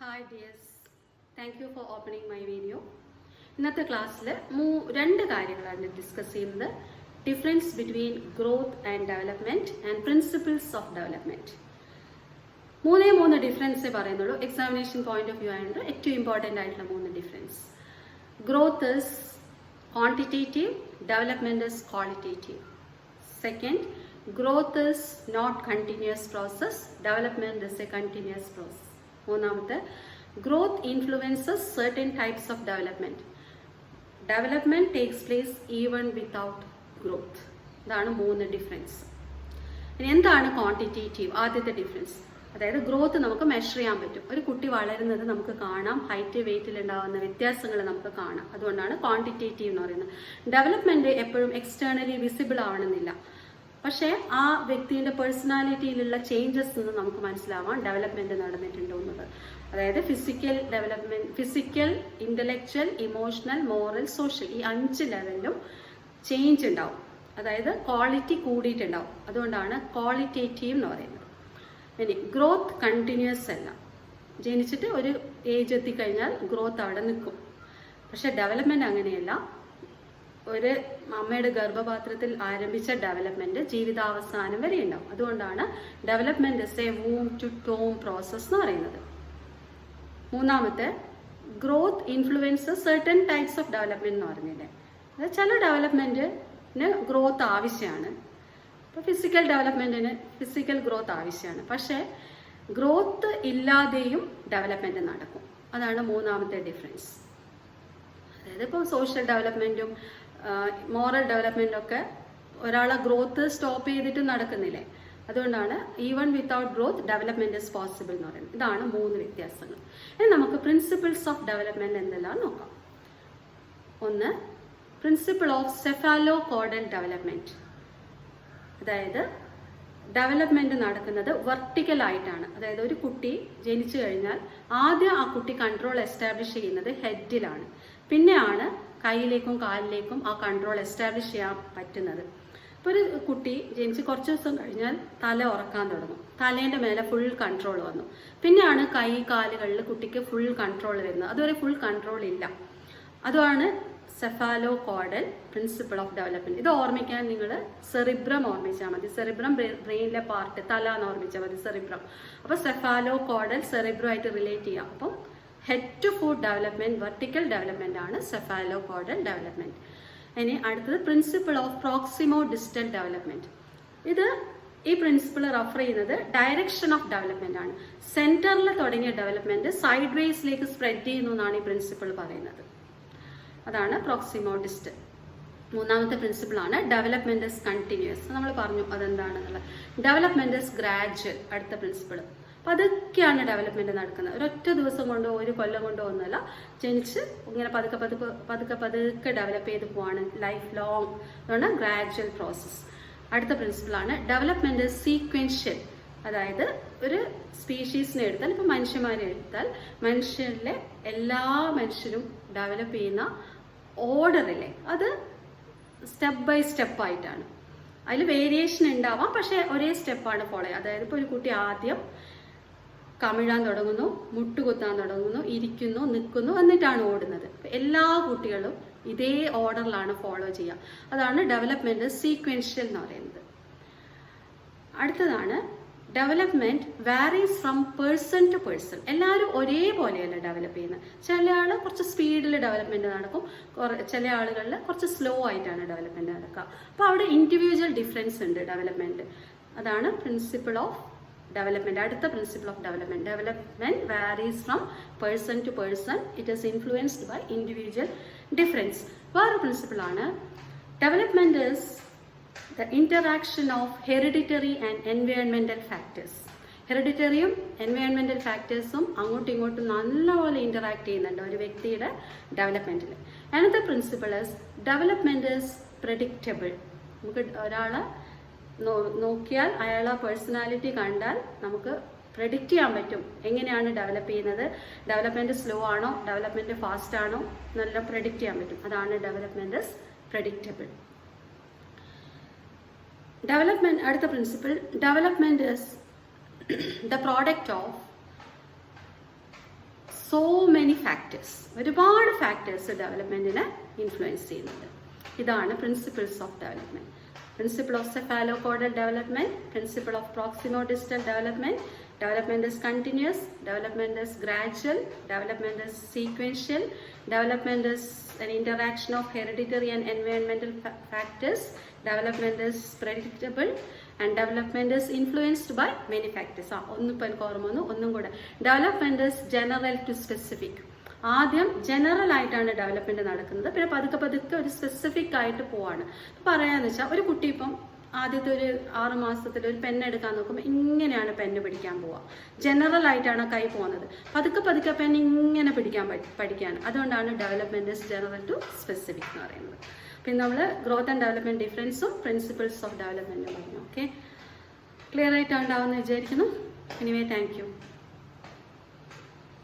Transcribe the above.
Hi dears, thank you for opening my video. ഇന്നത്തെ ക്ലാസ്സിൽ രണ്ട് കാര്യങ്ങളാണ് ഡിസ്കസ് ചെയ്യുന്നത്. Difference between growth and development and principles of development. മൂന്ന് ഡിഫറൻസേ പറയുന്നുള്ളൂ. എക്സാമിനേഷൻ പോയിന്റ് ഓഫ് വ്യൂ ആയതുകൊണ്ട് ഏറ്റവും ഇമ്പോർട്ടൻ്റ് ആയിട്ടുള്ള മൂന്ന് difference. Growth is quantitative, development is qualitative. Second, growth is not continuous process, development is a continuous process. മൂന്നാമത്തെ, growth influences certain types of development. Development takes place even without growth. ഇതാണ് മൂന്ന് difference. ഇനി എന്താണ് quantitative? ആദ്യത്തെ difference, അതായത് growth നമുക്ക് measure ചെയ്യാൻ പറ്റും. ഒരു കുട്ടി വളരുന്നത് നമുക്ക് കാണാം, ഹൈറ്റ് വെയിറ്റിൽ ഉണ്ടാകുന്ന വ്യത്യാസങ്ങൾ നമുക്ക് കാണാം. അതുകൊണ്ടാണ് ക്വാണ്ടിറ്റേറ്റീവ് എന്ന് പറയുന്നത്. ഡെവലപ്മെന്റ് എപ്പോഴും എക്സ്റ്റേണലി വിസിബിൾ ആവണമെന്നില്ല, പക്ഷേ ആ വ്യക്തിയുടെ പേഴ്സണാലിറ്റിയിലുള്ള ചേഞ്ചസ് നിന്ന് നമുക്ക് മനസ്സിലാവാം ഡെവലപ്മെന്റ് നടന്നിട്ടുണ്ടോ എന്നത്. അതായത് physical development, physical, intellectual, emotional, moral, social, ഈ 5 ലെവലിലും ചേഞ്ച് ഉണ്ടാവും. അതായത് ക്വാളിറ്റി കൂടിയിട്ടുണ്ടാവും. അതുകൊണ്ടാണ് ക്വാളിറ്റേറ്റീവ് എന്ന് പറയുന്നത്. ഇനി ഗ്രോത്ത് കണ്ടിന്യൂസ് അല്ല. ജനിച്ചിട്ട് ഒരു ഏജ് എത്തിക്കഴിഞ്ഞാൽ ഗ്രോത്ത് അവിടെ നിൽക്കും. പക്ഷെ ഡെവലപ്മെന്റ് അങ്ങനെയല്ല. ഒരു അമ്മയുടെ ഗർഭപാത്രത്തിൽ ആരംഭിച്ച ഡെവലപ്മെന്റ് ജീവിതാവസാനം വരെ ഉണ്ടാവും. അതുകൊണ്ടാണ് development is a womb to tomb process എന്ന് പറയുന്നത്. മൂന്നാമത്തെ, growth influences certain types of development എന്ന് പറഞ്ഞില്ലേ. അതായത് ചില ഡെവലപ്മെന്റിന് ഗ്രോത്ത് ആവശ്യമാണ്. ഇപ്പോൾ ഫിസിക്കൽ ഡെവലപ്മെന്റിന് ഫിസിക്കൽ ഗ്രോത്ത് ആവശ്യമാണ്. പക്ഷേ ഗ്രോത്ത് ഇല്ലാതെയും ഡെവലപ്മെന്റ് നടക്കും. അതാണ് മൂന്നാമത്തെ ഡിഫറൻസ്. അതായത് ഇപ്പോൾ സോഷ്യൽ ഡെവലപ്മെന്റും മോറൽ ഡെവലപ്മെന്റും ഒക്കെ ഒരാളെ ഗ്രോത്ത് സ്റ്റോപ്പ് ചെയ്തിട്ട് നടക്കുന്നില്ലേ. അതുകൊണ്ടാണ് even without growth development is possible എന്ന് പറയുന്നത്. ഇതാണ് മൂന്ന് വ്യത്യാസങ്ങൾ. ഇനി നമുക്ക് പ്രിൻസിപ്പിൾസ് ഓഫ് ഡെവലപ്മെന്റ് എന്തെല്ലാം നോക്കാം. ഒന്ന്, principle of cephalocaudal development. അതായത് ഡെവലപ്മെന്റ് നടക്കുന്നത് വെർട്ടിക്കൽ ആയിട്ടാണ്. അതായത് ഒരു കുട്ടി ജനിച്ചു കഴിഞ്ഞാൽ ആദ്യം ആ കുട്ടി കൺട്രോൾ എസ്റ്റാബ്ലിഷ് ചെയ്യുന്നത് ഹെഡിലാണ്. പിന്നെയാണ് കൈയിലേക്കും കാലിലേക്കും ആ കൺട്രോൾ എസ്റ്റാബ്ലിഷ് ചെയ്യാൻ പറ്റുന്നത്. ഇപ്പോൾ ഒരു കുട്ടി ജനിച്ച് കുറച്ച് ദിവസം കഴിഞ്ഞാൽ തല ഉറക്കാൻ തുടങ്ങും. തലേൻ്റെ മേലെ ഫുൾ കൺട്രോൾ വന്നു. പിന്നെയാണ് കൈ കാലുകളിൽ കുട്ടിക്ക് ഫുൾ കൺട്രോൾ വരുന്നത്. അതുവരെ ഫുൾ കൺട്രോൾ ഇല്ല. അതാണ് cephalocaudal principle of development. ഇത് ഓർമ്മിക്കാൻ നിങ്ങൾ സെറിബ്രം ഓർമ്മിച്ചാൽ മതി. സെറിബ്രം ബ്രെയിനിലെ പാർട്ട്, തല എന്ന് ഓർമ്മിച്ചാൽ മതി, സെറിബ്രം. അപ്പോൾ സെഫാലോ കോഡൽ സെറിബ്രം ആയിട്ട് റിലേറ്റ് ചെയ്യാം. അപ്പം head to foot development, vertical development ആണ് സെഫാലോ കോഡൽ ഡെവലപ്മെന്റ്. ഇനി അടുത്തത് principle of proximodistal development. ഈ പ്രിൻസിപ്പിൾ റെഫർ ചെയ്യുന്നത് ഡയറക്ഷൻ ഓഫ് ഡെവലപ്മെന്റ് ആണ്. സെന്ററിൽ തുടങ്ങിയ ഡെവലപ്മെന്റ് സൈഡ് വേസിലേക്ക് സ്പ്രെഡ് ചെയ്യുന്നു എന്നാണ് ഈ പ്രിൻസിപ്പിൾ പറയുന്നത്. അതാണ് പ്രോക്സിമോ ഡിസ്റ്റൽ. മൂന്നാമത്തെ പ്രിൻസിപ്പിൾ ആണ് ഡെവലപ്മെന്റ് ഇസ് കണ്ടിന്യൂസ്. നമ്മൾ പറഞ്ഞു അതെന്താണെന്നുള്ളത്. Development is gradual. അടുത്ത പ്രിൻസിപ്പിൾ. അപ്പം അതൊക്കെയാണ് ഡെവലപ്മെന്റ് നടക്കുന്നത്. ഒരൊറ്റ ദിവസം കൊണ്ടോ ഒരു കൊല്ലം കൊണ്ടോ ഒന്നുമല്ല. ജനിച്ച് ഇങ്ങനെ പതുക്കെ ഡെവലപ്പ് ചെയ്ത് പോവാണ്, ലൈഫ് ലോങ്. അതുകൊണ്ട് ഗ്രാജുവൽ പ്രോസസ്. അടുത്ത പ്രിൻസിപ്പിൾ ആണ് ഡെവലപ്മെന്റ് ഇസ് സീക്വൻഷ്യൽ. അതായത് ഒരു സ്പീഷീസിനെ എടുത്താൽ, ഇപ്പം മനുഷ്യന്മാരെ എടുത്താൽ, മനുഷ്യരിലെ എല്ലാ മനുഷ്യരും ഡെവലപ്പ് ചെയ്യുന്ന ഓർഡറില്ലേ, അത് സ്റ്റെപ്പ് ബൈ സ്റ്റെപ്പ് ആയിട്ടാണ്. അതിൽ വേരിയേഷൻ ഉണ്ടാവാം, പക്ഷെ ഒരേ സ്റ്റെപ്പാണ് ഫോളോ ചെയ്യുക. അതായത് ഇപ്പോൾ ഒരു കുട്ടി ആദ്യം കമിഴാൻ തുടങ്ങുന്നു, മുട്ടുകുത്താൻ തുടങ്ങുന്നു, ഇരിക്കുന്നു, നിൽക്കുന്നു, എന്നിട്ടാണ് ഓടുന്നത്. എല്ലാ കുട്ടികളും ഇതേ ഓർഡറിലാണ് ഫോളോ ചെയ്യുക. അതാണ് ഡെവലപ്മെന്റ് സീക്വൻഷ്യൽ എന്ന് പറയുന്നത്. അടുത്തതാണ് development varies from person to person. എല്ലാവരും ഒരേപോലെയല്ല ഡെവലപ്പ് ചെയ്യുന്നത്. ചില ആൾ കുറച്ച് സ്പീഡിൽ ഡെവലപ്മെന്റ് നടക്കും, ചില ആളുകളിൽ കുറച്ച് സ്ലോ ആയിട്ടാണ് ഡെവലപ്മെന്റ് നടക്കുക. അപ്പോൾ അവിടെ ഇൻഡിവിജ്വൽ ഡിഫറൻസ് ഉണ്ട് ഡെവലപ്മെന്റ്. അതാണ് പ്രിൻസിപ്പിൾ ഓഫ് ഡെവലപ്മെന്റ്. അടുത്ത principle of development, development varies from person to person. It is influenced by individual difference. വേറെ പ്രിൻസിപ്പിൾ ആണ് development is the interaction of hereditary and environmental factors. ഹെറിഡിറ്ററിയും എൻവയോൺമെന്റൽ ഫാക്ടേഴ്സും അങ്ങോട്ടും ഇങ്ങോട്ടും നല്ലപോലെ ഇന്ററാക്ട് ചെയ്യുന്നുണ്ട് ഒരു വ്യക്തിയുടെ ഡെവലപ്മെന്റിൽ. Another principle is development is predictable. നമുക്ക് ഒരാളെ നോക്കിയാൽ, അയാളെ പേഴ്സണാലിറ്റി കണ്ടാൽ നമുക്ക് പ്രെഡിക്റ്റ് ചെയ്യാൻ പറ്റും എങ്ങനെയാണ് ഡെവലപ്പ് ചെയ്യുന്നത്. ഡെവലപ്മെന്റ് സ്ലോ ആണോ, ഡെവലപ്മെന്റ് ഫാസ്റ്റ് ആണോ, നല്ല പ്രെഡിക്റ്റ് ചെയ്യാൻ പറ്റും. അതാണ് ഡെവലപ്മെന്റ് ഈസ് പ്രെഡിക്റ്റബിൾ. ഡെവലപ്മെന്റ്, അടുത്ത principle, development is the product of so many factors, ഒരുപാട് ഫാക്ടേഴ്സ് ഡെവലപ്മെൻറ്റിനെ ഇൻഫ്ലുവൻസ് ചെയ്യുന്നുണ്ട്. ഇതാണ് principles of development. Principle of cephalocodal development, principle of proximo-distal development. Development is continuous, development is gradual, development is sequential, development is an interaction of hereditary and environmental factors, development is predictable, and development is influenced by many factors. Development is general to specific. ആദ്യം general ആയിട്ടാണ് development നടക്കുന്നത്, പിന്നെ പതുക്കെ പതുക്കെ ഒരു specific ആയിട്ട് പോവാണ്. പറയാന്ന് വെച്ചാൽ ഒരു കുട്ടി ഇപ്പം ആദ്യത്തെ ഒരു 6 മാസത്തിൽ ഒരു പെൻ എടുക്കാൻ നോക്കുമ്പോൾ ഇങ്ങനെയാണ് പെണ്ണ് പിടിക്കാൻ പോവുക. ജനറൽ ആയിട്ടാണ് കൈ പോകുന്നത്. പതുക്കെ പതുക്കെ പെൻ ഇങ്ങനെ പിടിക്കാൻ പഠിക്കുകയാണ്. അതുകൊണ്ടാണ് development is general to specific എന്ന് പറയുന്നത്. പിന്നെ നമ്മൾ ഗ്രോത്ത് ആൻഡ് ഡെവലപ്മെൻറ്റ് ഡിഫറൻസും പ്രിൻസിപ്പിൾസ് ഓഫ് ഡെവലപ്മെൻറ്റും പറഞ്ഞു. ഓക്കെ, ക്ലിയർ ആയിട്ടുണ്ടാവുമെന്ന് വിചാരിക്കുന്നു. Anyway, thank U.